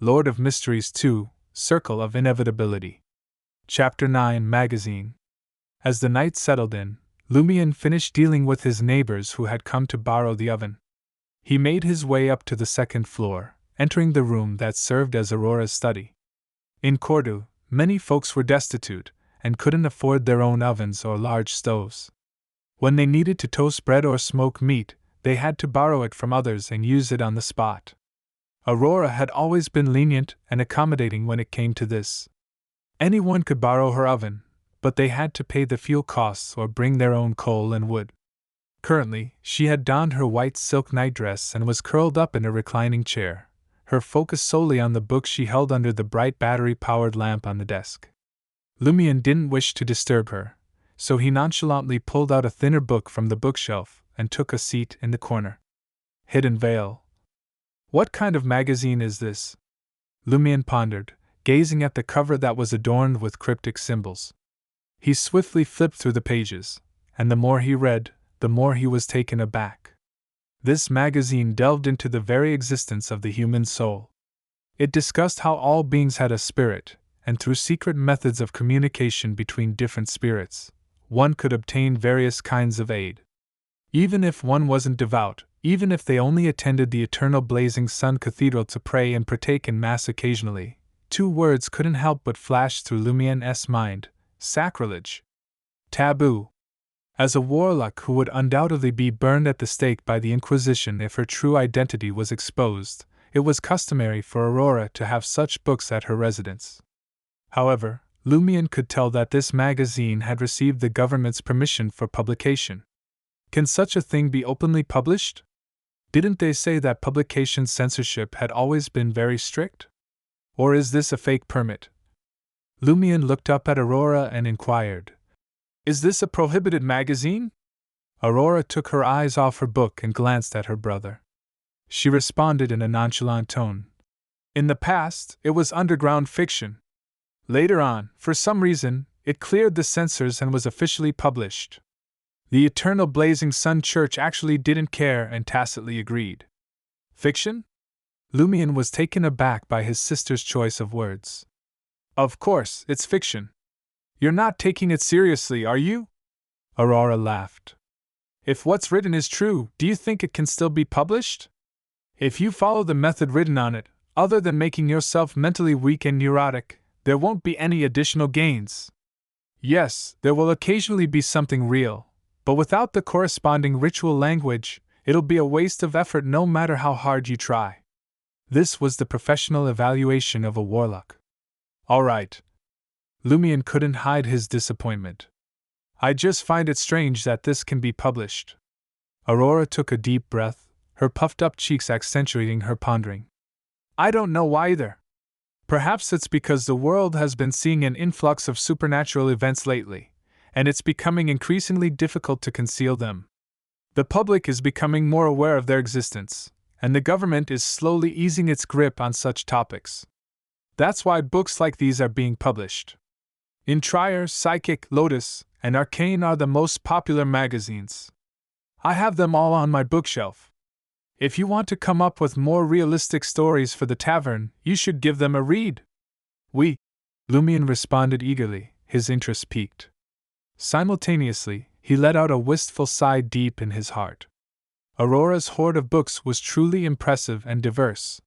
Lord of Mysteries 2, Circle of Inevitability. Chapter 9 Magazine. As the night settled in, Lumion finished dealing with his neighbors who had come to borrow the oven. He made his way up to the second floor, entering the room that served as Aurora's study. In Cordu, many folks were destitute and couldn't afford their own ovens or large stoves. When they needed to toast bread or smoke meat, they had to borrow it from others and use it on the spot. Aurora had always been lenient and accommodating when it came to this. Anyone could borrow her oven, but they had to pay the fuel costs or bring their own coal and wood. Currently, she had donned her white silk nightdress and was curled up in a reclining chair, her focus solely on the book she held under the bright battery-powered lamp on the desk. Lumion didn't wish to disturb her, so he nonchalantly pulled out a thinner book from the bookshelf and took a seat in the corner. Hidden Veil. What kind of magazine is this? Lumion pondered, gazing at the cover that was adorned with cryptic symbols. He swiftly flipped through the pages, and the more he read, the more he was taken aback. This magazine delved into the very existence of the human soul. It discussed how all beings had a spirit, and through secret methods of communication between different spirits, one could obtain various kinds of aid. Even if one wasn't devout, even if they only attended the eternal blazing sun cathedral to pray and partake in Mass occasionally, two words couldn't help but flash through Lumion's mind: sacrilege. Taboo. As a warlock who would undoubtedly be burned at the stake by the Inquisition if her true identity was exposed, it was customary for Aurora to have such books at her residence. However, Lumion could tell that this magazine had received the government's permission for publication. Can such a thing be openly published? Didn't they say that publication censorship had always been very strict? Or is this a fake permit? Lumion looked up at Aurora and inquired, "Is this a prohibited magazine?" Aurora took her eyes off her book and glanced at her brother. She responded in a nonchalant tone, "In the past, it was underground fiction. Later on, for some reason, it cleared the censors and was officially published. The Eternal Blazing Sun Church actually didn't care and tacitly agreed." Fiction? Lumion was taken aback by his sister's choice of words. "Of course, it's fiction. You're not taking it seriously, are you?" Aurora laughed. "If what's written is true, do you think it can still be published? If you follow the method written on it, other than making yourself mentally weak and neurotic, there won't be any additional gains. Yes, there will occasionally be something real, but without the corresponding ritual language, it'll be a waste of effort no matter how hard you try." This was the professional evaluation of a warlock. "All right." Lumion couldn't hide his disappointment. "I just find it strange that this can be published." Aurora took a deep breath, her puffed-up cheeks accentuating her pondering. "I don't know either. Perhaps it's because the world has been seeing an influx of supernatural events lately, and it's becoming increasingly difficult to conceal them. The public is becoming more aware of their existence, and the government is slowly easing its grip on such topics. That's why books like these are being published. Intrier, Psychic, Lotus, and Arcane are the most popular magazines. I have them all on my bookshelf. If you want to come up with more realistic stories for the tavern, you should give them a read." Lumion responded eagerly, his interest piqued. Simultaneously, he let out a wistful sigh deep in his heart. Aurora's hoard of books was truly impressive and diverse.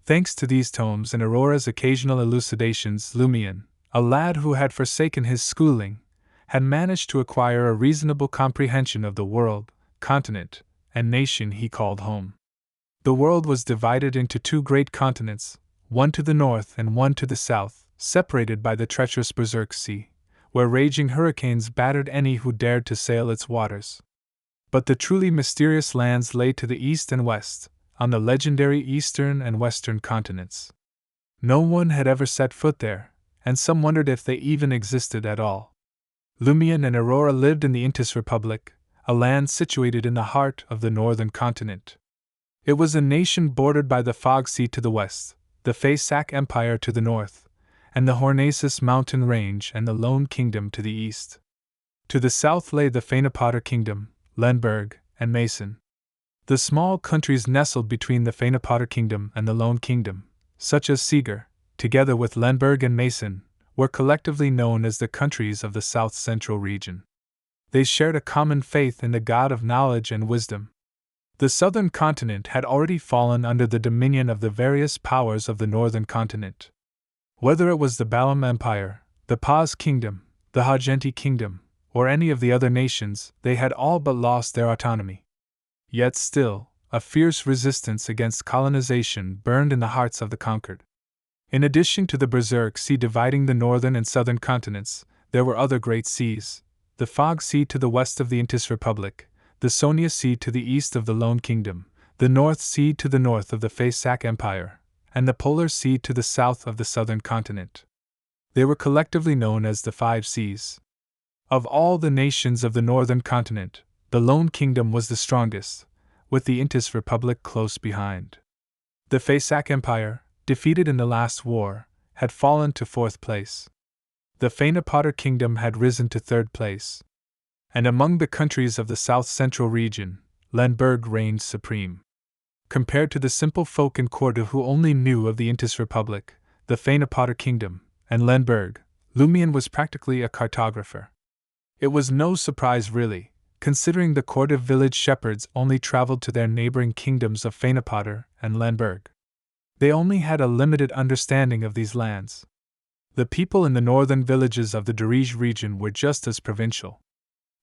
Thanks to these tomes and Aurora's occasional elucidations, Lumion, a lad who had forsaken his schooling, had managed to acquire a reasonable comprehension of the world, continent, and nation he called home. The world was divided into two great continents, one to the north and one to the south, separated by the treacherous Berserk Sea, where raging hurricanes battered any who dared to sail its waters. But the truly mysterious lands lay to the east and west, on the legendary eastern and western continents. No one had ever set foot there, and some wondered if they even existed at all. Lumion and Aurora lived in the Intis Republic, a land situated in the heart of the northern continent. It was a nation bordered by the Fog Sea to the west, the Faysac Empire to the north, and the Hornacis mountain range and the Lone Kingdom to the east. To the south lay the Feynapotter Kingdom, Lenberg, and Mason. The small countries nestled between the Feynapotter Kingdom and the Lone Kingdom, such as Seeger, together with Lemberg and Mason, were collectively known as the countries of the South Central region. They shared a common faith in the God of knowledge and wisdom. The southern continent had already fallen under the dominion of the various powers of the northern continent. Whether it was the Balam Empire, the Paz Kingdom, the Hajenti Kingdom, or any of the other nations, they had all but lost their autonomy. Yet still, a fierce resistance against colonization burned in the hearts of the conquered. In addition to the Berserk Sea dividing the northern and southern continents, there were other great seas: the Fog Sea to the west of the Intis Republic, the Sonia Sea to the east of the Lone Kingdom, the North Sea to the north of the Faysac Empire, and the Polar Sea to the south of the southern continent. They were collectively known as the Five Seas. Of all the nations of the northern continent, the Lone Kingdom was the strongest, with the Intis Republic close behind. The Faysac Empire, defeated in the last war, had fallen to 4th place. The Feynapotter Kingdom had risen to 3rd place. And among the countries of the South Central region, Lemberg reigned supreme. Compared to the simple folk in Cordu who only knew of the Intis Republic, the Feynapotter Kingdom, and Lemberg, Lumian was practically a cartographer. It was no surprise really, considering the Cordu village shepherds only traveled to their neighboring kingdoms of Feynapotter and Lemberg. They only had a limited understanding of these lands. The people in the northern villages of the Darij region were just as provincial.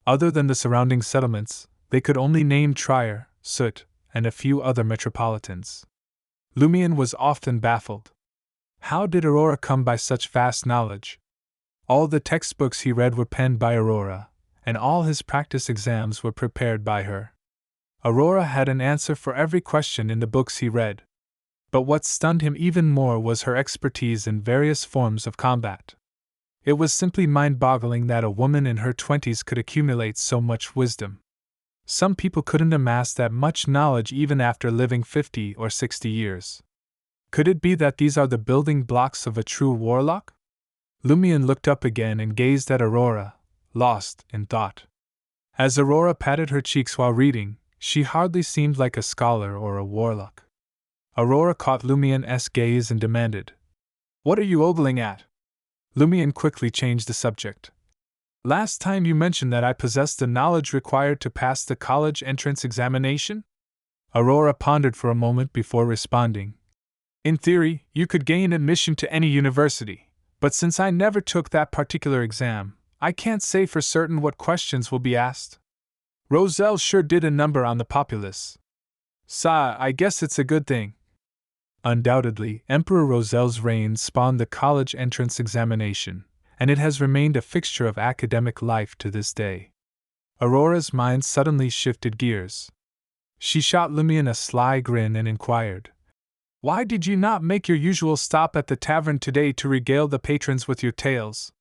Other than the surrounding settlements, they could only name Trier, Soot, and a few other metropolitans. Lumian was often baffled. How did Aurora come by such vast knowledge? All the textbooks he read were penned by Aurora, and all his practice exams were prepared by her. Aurora had an answer for every question in the books he read. But what stunned him even more was her expertise in various forms of combat. It was simply mind-boggling that a woman in her 20s could accumulate so much wisdom. Some people couldn't amass that much knowledge even after living 50 or 60 years. Could it be that these are the building blocks of a true warlock? Lumian looked up again and gazed at Aurora, lost in thought. As Aurora patted her cheeks while reading, she hardly seemed like a scholar or a warlock. Aurora caught Lumian's gaze and demanded, "What are you ogling at?" Lumian quickly changed the subject. "Last time you mentioned that I possessed the knowledge required to pass the college entrance examination?" Aurora pondered for a moment before responding. "In theory, you could gain admission to any university, but since I never took that particular exam, I can't say for certain what questions will be asked. Roselle sure did a number on the populace. I guess it's a good thing." Undoubtedly, Emperor Roselle's reign spawned the college entrance examination, and it has remained a fixture of academic life to this day. Aurora's mind suddenly shifted gears. She shot Lumian a sly grin and inquired, "Why did you not make your usual stop at the tavern today to regale the patrons with your tales?"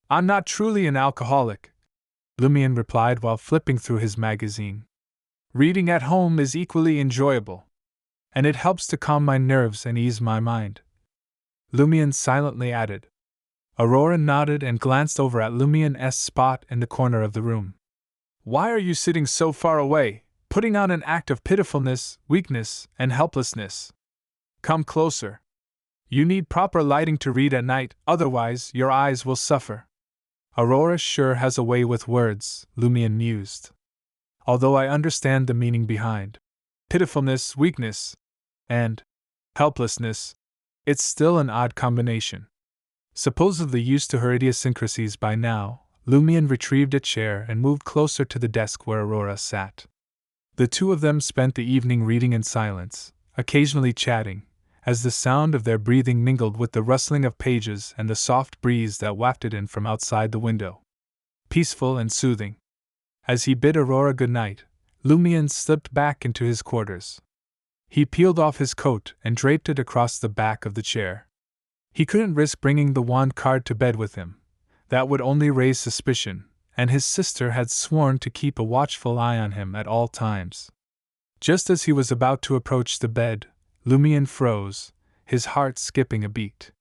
"I'm not truly an alcoholic," Lumian replied while flipping through his magazine. "Reading at home is equally enjoyable, and it helps to calm my nerves and ease my mind." Lumian silently added. Aurora nodded and glanced over at Lumian's spot in the corner of the room. "Why are you sitting so far away, putting on an act of pitifulness, weakness, and helplessness? Come closer. You need proper lighting to read at night, otherwise your eyes will suffer." "Aurora sure has a way with words," Lumian mused. "Although I understand the meaning behind pitifulness, weakness, and helplessness, it's still an odd combination." Supposedly used to her idiosyncrasies by now, Lumian retrieved a chair and moved closer to the desk where Aurora sat. The two of them spent the evening reading in silence, occasionally chatting, as the sound of their breathing mingled with the rustling of pages and the soft breeze that wafted in from outside the window. Peaceful and soothing. As he bid Aurora good night, Lumian slipped back into his quarters. He peeled off his coat and draped it across the back of the chair. He couldn't risk bringing the wand card to bed with him. That would only raise suspicion, and his sister had sworn to keep a watchful eye on him at all times. Just as he was about to approach the bed, Lumian froze, his heart skipping a beat.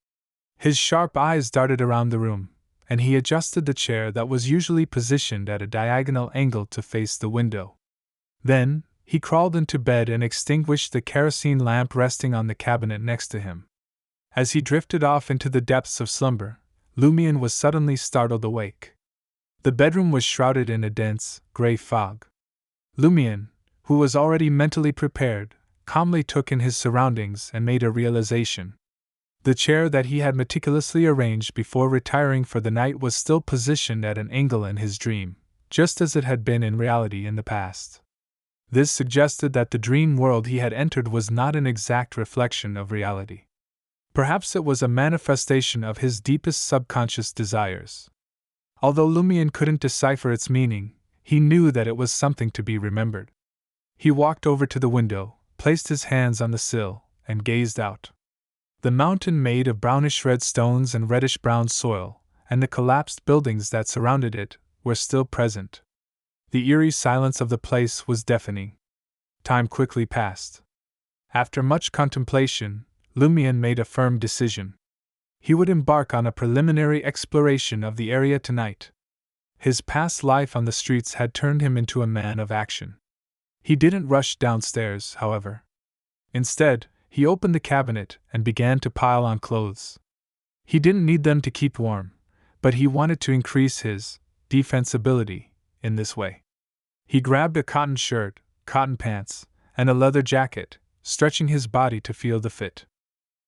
His sharp eyes darted around the room, and he adjusted the chair that was usually positioned at a diagonal angle to face the window. Then, he crawled into bed and extinguished the kerosene lamp resting on the cabinet next to him. As he drifted off into the depths of slumber, Lumion was suddenly startled awake. The bedroom was shrouded in a dense, gray fog. Lumion, who was already mentally prepared, calmly took in his surroundings and made a realization. The chair that he had meticulously arranged before retiring for the night was still positioned at an angle in his dream, just as it had been in reality in the past. This suggested that the dream world he had entered was not an exact reflection of reality. Perhaps it was a manifestation of his deepest subconscious desires. Although Lumion couldn't decipher its meaning, he knew that it was something to be remembered. He walked over to the window, placed his hands on the sill, and gazed out. The mountain made of brownish-red stones and reddish-brown soil, and the collapsed buildings that surrounded it, were still present. The eerie silence of the place was deafening. Time quickly passed. After much contemplation, Lumion made a firm decision. He would embark on a preliminary exploration of the area tonight. His past life on the streets had turned him into a man of action. He didn't rush downstairs, however. Instead, he opened the cabinet and began to pile on clothes. He didn't need them to keep warm, but he wanted to increase his defensibility in this way. He grabbed a cotton shirt, cotton pants, and a leather jacket, stretching his body to feel the fit.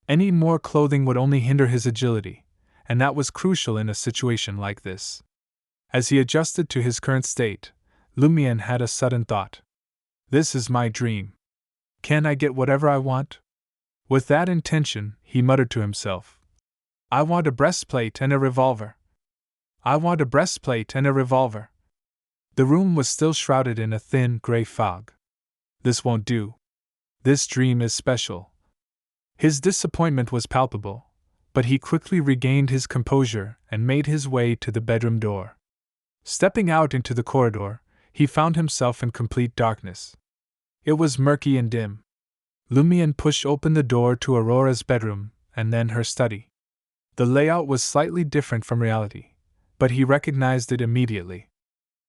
Any more clothing would only hinder his agility, and that was crucial in a situation like this. As he adjusted to his current state, Lumion had a sudden thought. This is my dream. Can I get whatever I want? With that intention, he muttered to himself. I want a breastplate and a revolver. I want a breastplate and a revolver. The room was still shrouded in a thin, gray fog. This won't do. This dream is special. His disappointment was palpable, but he quickly regained his composure and made his way to the bedroom door. Stepping out into the corridor, he found himself in complete darkness. It was murky and dim. Lumion pushed open the door to Aurora's bedroom and then her study. The layout was slightly different from reality, but he recognized it immediately.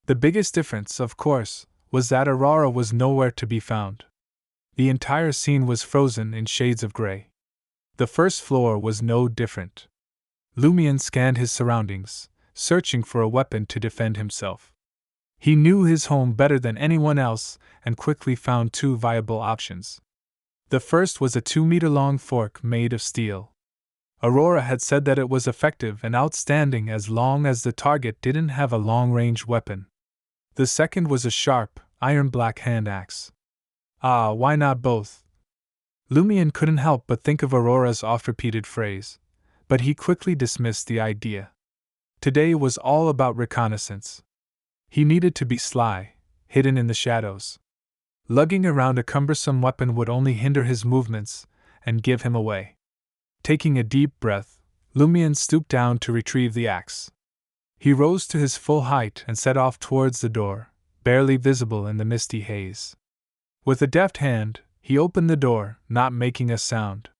The biggest difference, of course, was that Aurora was nowhere to be found. The entire scene was frozen in shades of gray. The first floor was no different. Lumion scanned his surroundings, searching for a weapon to defend himself. He knew his home better than anyone else and quickly found two viable options. The first was a 2-meter-long fork made of steel. Aurora had said that it was effective and outstanding as long as the target didn't have a long-range weapon. The second was a sharp, iron-black hand axe. Ah, why not both? Lumion couldn't help but think of Aurora's oft-repeated phrase, but he quickly dismissed the idea. Today was all about reconnaissance. He needed to be sly, hidden in the shadows. Lugging around a cumbersome weapon would only hinder his movements and give him away. Taking a deep breath, Lumion stooped down to retrieve the axe. He rose to his full height and set off towards the door, barely visible in the misty haze. With a deft hand, he opened the door, not making a sound.